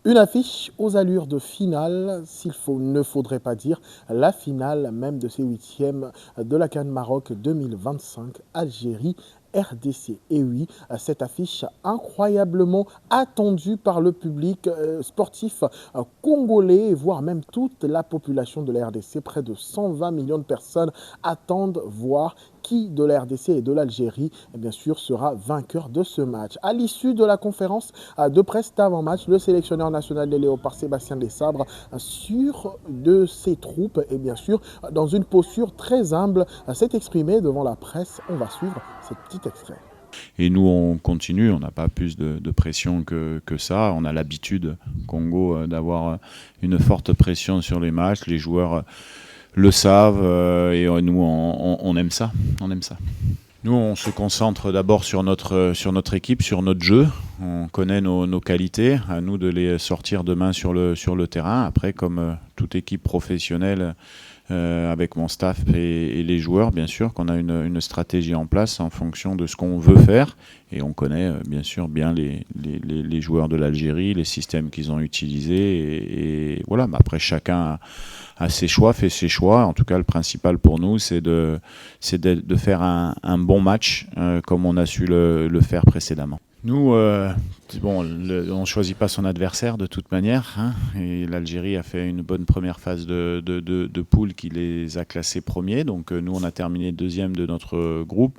Une affiche aux allures de finale, ne faudrait pas dire la finale même de ces huitièmes de la CAN Maroc 2025, Algérie. RDC. Et oui, cette affiche incroyablement attendue par le public sportif congolais, voire même toute la population de la RDC. Près de 120 millions de personnes attendent voir qui de la RDC et de l'Algérie, bien sûr, sera vainqueur de ce match. À l'issue de la conférence de presse d'avant-match, le sélectionneur national des Léopards, Sébastien Desabre, sûr de ses troupes et bien sûr, dans une posture très humble, s'est exprimé devant la presse. On va suivre ce petit extrait. Et nous, on continue, on n'a pas plus de pression que ça. On a l'habitude, Congo, d'avoir une forte pression sur les matchs. Les joueurs le savent et nous, on aime ça. On aime ça. Nous, on se concentre d'abord sur notre équipe, sur notre jeu. On connaît nos qualités. À nous de les sortir demain sur le terrain. Après, comme toute équipe professionnelle, avec mon staff et les joueurs, bien sûr, qu'on a une stratégie en place en fonction de ce qu'on veut faire. Et on connaît bien sûr bien les joueurs de l'Algérie, les systèmes qu'ils ont utilisés. Et voilà, mais après chacun a ses choix, fait ses choix. En tout cas, le principal pour nous, c'est de faire un bon match comme on a su le faire précédemment. Nous, on ne choisit pas son adversaire de toute manière, hein, et l'Algérie a fait une bonne première phase de poule qui les a classés premiers. Donc nous, on a terminé deuxième de notre groupe.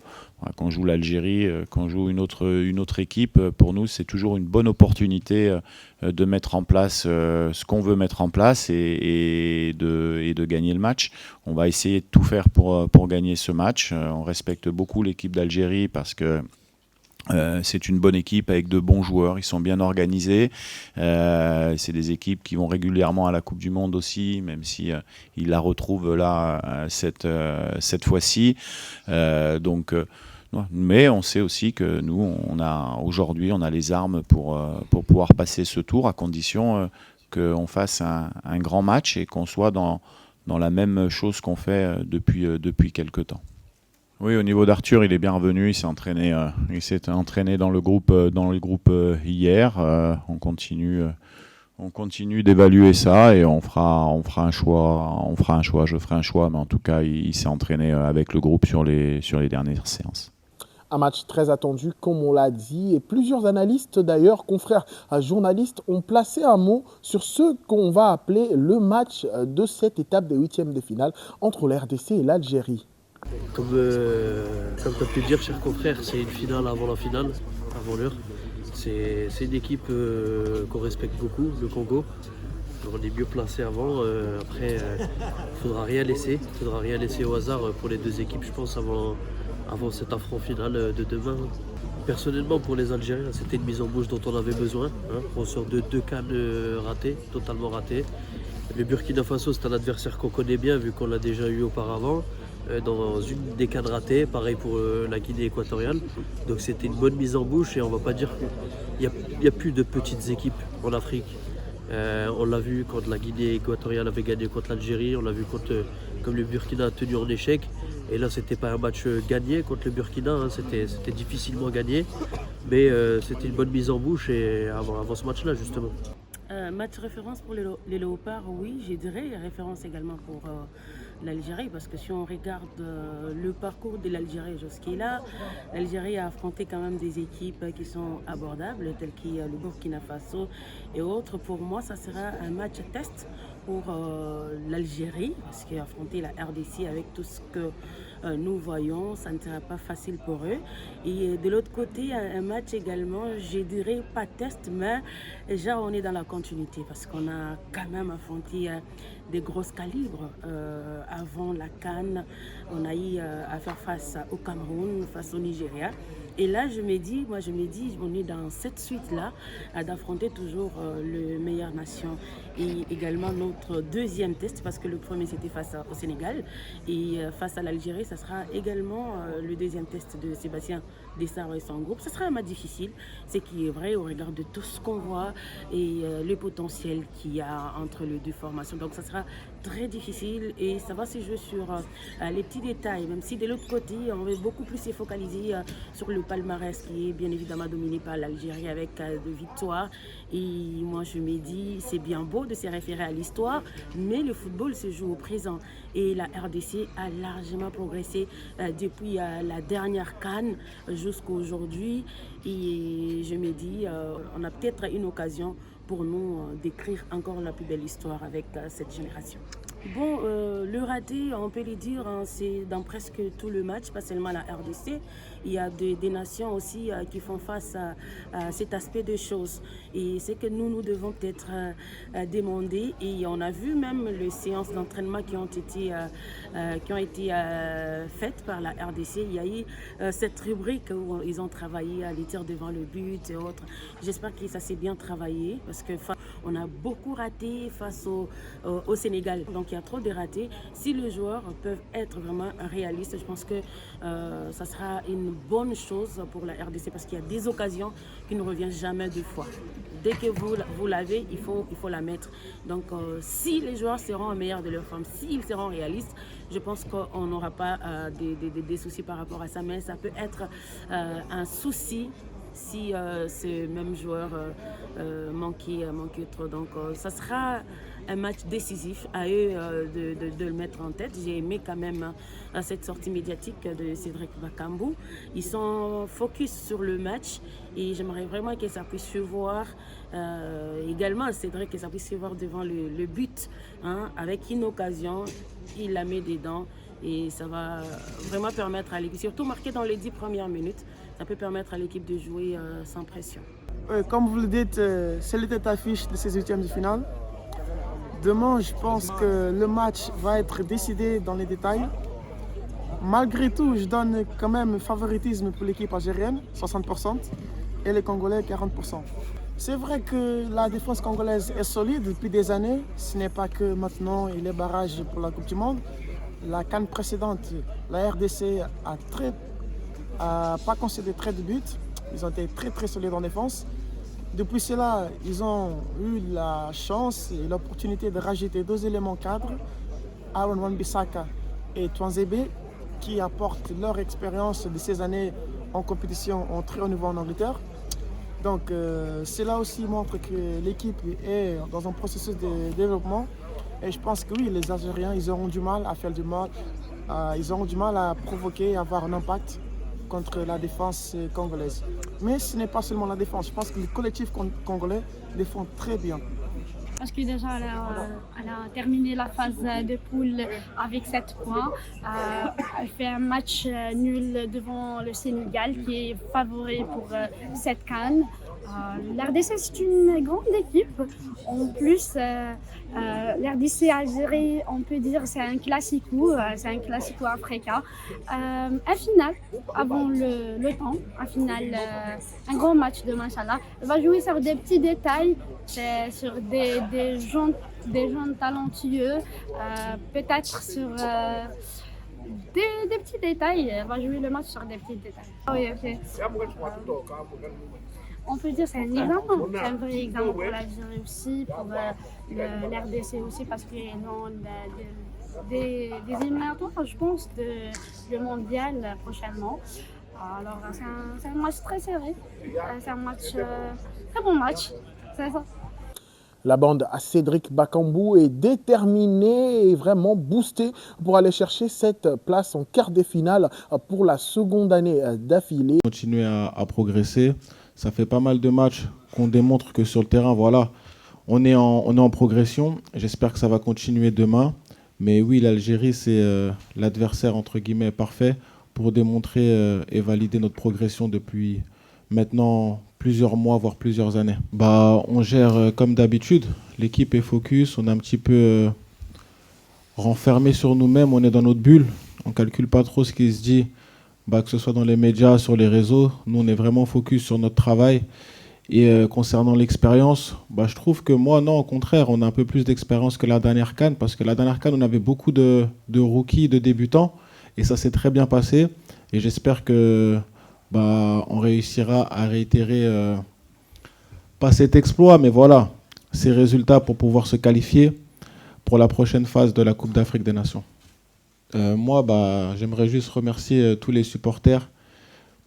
Quand on joue l'Algérie, quand on joue une autre équipe, pour nous, c'est toujours une bonne opportunité de mettre en place ce qu'on veut mettre en place et de gagner le match. On va essayer de tout faire pour gagner ce match. On respecte beaucoup l'équipe d'Algérie parce que c'est une bonne équipe avec de bons joueurs, ils sont bien organisés. C'est des équipes qui vont régulièrement à la Coupe du Monde aussi, même si ils la retrouvent là cette fois-ci. Mais on sait aussi que nous, aujourd'hui, on a les armes pour pouvoir passer ce tour, à condition qu'on fasse un grand match et qu'on soit dans la même chose qu'on fait depuis quelques temps. Oui, au niveau d'Arthur, il est bien revenu. Il s'est entraîné dans le groupe hier. On continue d'évaluer ça et on fera un choix. Je ferai un choix, mais en tout cas, il s'est entraîné avec le groupe sur les dernières séances. Un match très attendu, comme on l'a dit, et plusieurs analystes d'ailleurs, confrères journalistes, ont placé un mot sur ce qu'on va appeler le match de cette étape des huitièmes de finale entre la RDC et l'Algérie. Comme tu as pu le dire, chers confrères, c'est une finale avant la finale, avant l'heure. C'est une équipe qu'on respecte beaucoup, le Congo. On est mieux placé avant. Après, il ne faudra rien laisser au hasard pour les deux équipes, je pense, avant cet affront final de demain. Personnellement, pour les Algériens, c'était une mise en bouche dont on avait besoin. Hein. On sort de deux cannes ratées, totalement ratées. Le Burkina Faso, c'est un adversaire qu'on connaît bien, vu qu'on l'a déjà eu auparavant. Dans une des cannes ratées, pareil pour la Guinée équatoriale. Donc c'était une bonne mise en bouche et on ne va pas dire qu'il n'y a plus de petites équipes en Afrique. On l'a vu quand la Guinée équatoriale avait gagné contre l'Algérie, on l'a vu comme le Burkina a tenu en échec. Et là, c'était pas un match gagné contre le Burkina, hein, c'était difficilement gagné. Mais c'était une bonne mise en bouche et avant ce match-là, justement. Match référence pour les Léopards, oui, je dirais référence également pour l'Algérie, parce que si on regarde le parcours de l'Algérie jusqu'à l'Algérie a affronté quand même des équipes qui sont abordables, telles que le Burkina Faso et autres. Pour moi, ça sera un match test pour l'Algérie, parce qu'affronter la RDC avec tout ce que nous voyons, ça ne sera pas facile pour eux. Et de l'autre côté, un match également, je dirais pas test, mais déjà on est dans la continuité, parce qu'on a quand même affronté des grosses calibres avant la CAN. On a eu à faire face au Cameroun, face au Nigeria. Et là, je me dis, on est dans cette suite-là d'affronter toujours le meilleur nation. Et également notre deuxième test, parce que le premier c'était face au Sénégal. Et face à l'Algérie, ça sera également le deuxième test de Sébastien Desabre et son groupe. Ça sera un match difficile, c'est qui est vrai au regard de tout ce qu'on voit et le potentiel qu'il y a entre les deux formations. Donc ça sera très difficile et ça va se jouer sur les petits détails, même si de l'autre côté, on va beaucoup plus se focaliser sur le palmarès qui est bien évidemment dominé par l'Algérie avec 2 victoires. Et moi, je me dis, c'est bien beau de se référer à l'histoire, mais le football se joue au présent. Et la RDC a largement progressé depuis la dernière CAN jusqu'à aujourd'hui. Et je me dis, on a peut-être une occasion pour nous d'écrire encore la plus belle histoire avec cette génération. Bon, le raté, on peut le dire, hein, c'est dans presque tout le match, pas seulement la RDC. Il y a des nations aussi qui font face à cet aspect de choses. Et c'est que nous devons peut-être demander. Et on a vu même les séances d'entraînement qui ont été faites par la RDC. Il y a eu cette rubrique où ils ont travaillé à les tirs devant le but et autres. J'espère que ça s'est bien travaillé parce que on a beaucoup raté face au Sénégal. Donc il y a trop de ratés. Si les joueurs peuvent être vraiment réalistes, je pense que ça sera une bonne chose pour la RDC parce qu'il y a des occasions qui ne reviennent jamais 2 fois. Dès que vous l'avez, il faut la mettre. Donc si les joueurs seront au meilleur de leur forme, s'ils seront réalistes, je pense qu'on n'aura pas des soucis par rapport à ça. Mais ça peut être un souci si ce même joueur manquait trop. Donc ça sera un match décisif à eux de le mettre en tête. J'ai aimé quand même cette sortie médiatique de Cédric Bakambu. Ils sont focus sur le match et j'aimerais vraiment que ça puisse se voir également, Cédric, que ça puisse se voir devant le but, hein, avec une occasion, il la met dedans et ça va vraiment permettre à l'équipe, surtout marqué dans les 10 premières minutes, ça peut permettre à l'équipe de jouer sans pression. Comme vous le dites, c'est le tête affiche de ces 8e de finale. Demain, je pense que le match va être décidé dans les détails. Malgré tout, je donne quand même favoritisme pour l'équipe algérienne, 60%, et les Congolais, 40%. C'est vrai que la défense congolaise est solide depuis des années. Ce n'est pas que maintenant il est barrage pour la Coupe du Monde. La CAN précédente, la RDC a pas concédé très de buts. Ils ont été très solides en défense. Depuis cela, ils ont eu la chance et l'opportunité de rajouter 2 éléments cadres, Aaron Wan-Bissaka et Twanzebe, qui apportent leur expérience de ces années en compétition en très haut niveau en Angleterre. Donc cela aussi montre que l'équipe est dans un processus de développement. Et je pense que oui, les Algériens, ils auront du mal à faire du mal, ils auront du mal à provoquer, à avoir un impact contre la défense congolaise. Mais ce n'est pas seulement la défense, je pense que le collectif congolais défend très bien. Parce que déjà, elle a terminé la phase de poule avec 7 points. Elle fait un match nul devant le Sénégal qui est favori pour cette CAN. L'RDC, c'est une grande équipe. En plus, l'RDC Algérie, on peut dire c'est un classico africain. Un final avant le temps, un grand match de Machallah. Elle va jouer sur des petits détails, sur des jeunes talentueux, peut-être sur des petits détails. Elle va jouer le match sur des petits détails. Oui, ok. On peut dire que c'est un exemple, c'est un vrai exemple pour l'Algérie aussi, pour l'RDC aussi, parce qu'ils ont des éliminatoires, je pense, du mondial prochainement. Alors, c'est un match très serré, c'est un match, très bon match, c'est ça. La bande à Cédric Bakambu est déterminée et vraiment boostée pour aller chercher cette place en quart de finale pour la seconde année d'affilée. Continuer à progresser. Ça fait pas mal de matchs qu'on démontre que sur le terrain, voilà, on est en progression. J'espère que ça va continuer demain. Mais oui, l'Algérie, c'est l'adversaire, entre guillemets, parfait pour démontrer et valider notre progression depuis maintenant plusieurs mois, voire plusieurs années. On gère comme d'habitude. L'équipe est focus. On est un petit peu renfermé sur nous-mêmes. On est dans notre bulle. On ne calcule pas trop ce qui se dit. Que ce soit dans les médias, sur les réseaux, nous on est vraiment focus sur notre travail. Et concernant l'expérience, je trouve que moi, non, au contraire, on a un peu plus d'expérience que la dernière CAN, parce que la dernière CAN, on avait beaucoup de rookies, de débutants, et ça s'est très bien passé. Et j'espère que on réussira à réitérer, pas cet exploit, mais voilà, ces résultats pour pouvoir se qualifier pour la prochaine phase de la Coupe d'Afrique des Nations. Moi, j'aimerais juste remercier tous les supporters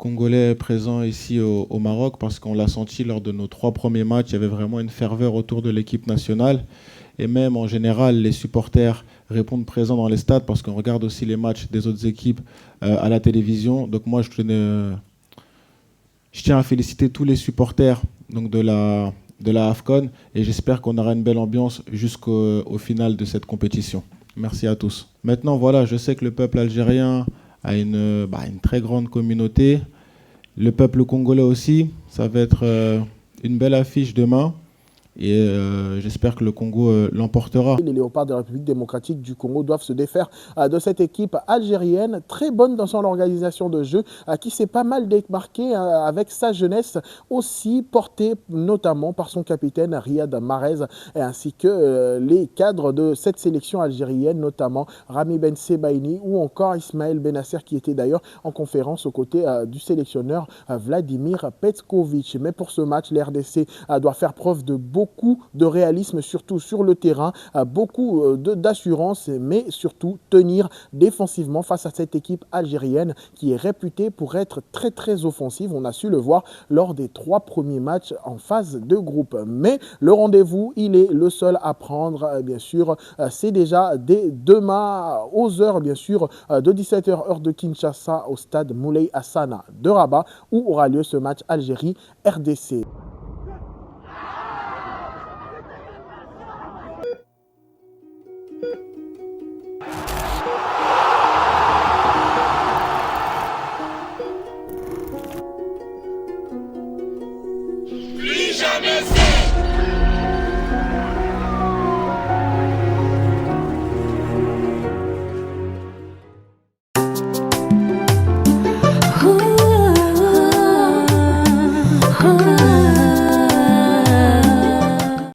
congolais présents ici au Maroc, parce qu'on l'a senti lors de nos 3 premiers matchs, il y avait vraiment une ferveur autour de l'équipe nationale. Et même en général, les supporters répondent présents dans les stades, parce qu'on regarde aussi les matchs des autres équipes à la télévision. Donc moi, je tiens à féliciter tous les supporters donc de la AFCON, et j'espère qu'on aura une belle ambiance jusqu'au final de cette compétition. Merci à tous. Maintenant, voilà, je sais que le peuple algérien a une très grande communauté. Le peuple congolais aussi. Ça va être une belle affiche demain. Et j'espère que le Congo l'emportera. Les Léopards de la République démocratique du Congo doivent se défaire de cette équipe algérienne, très bonne dans son organisation de jeu, qui s'est pas mal démarquée avec sa jeunesse, aussi portée notamment par son capitaine Riyad Mahrez, ainsi que les cadres de cette sélection algérienne, notamment Rami Ben Sebaini ou encore Ismaël Benasser, qui était d'ailleurs en conférence aux côtés du sélectionneur Vladimir Petkovic. Mais pour ce match, l'RDC doit faire preuve de beaucoup de réalisme, surtout sur le terrain, beaucoup d'assurance, mais surtout tenir défensivement face à cette équipe algérienne qui est réputée pour être très très offensive. On a su le voir lors des 3 premiers matchs en phase de groupe. Mais le rendez-vous, il est le seul à prendre, bien sûr. C'est déjà dès demain aux heures, bien sûr, de 17h heure de Kinshasa au stade Moulay Hassana de Rabat, où aura lieu ce match Algérie-RDC.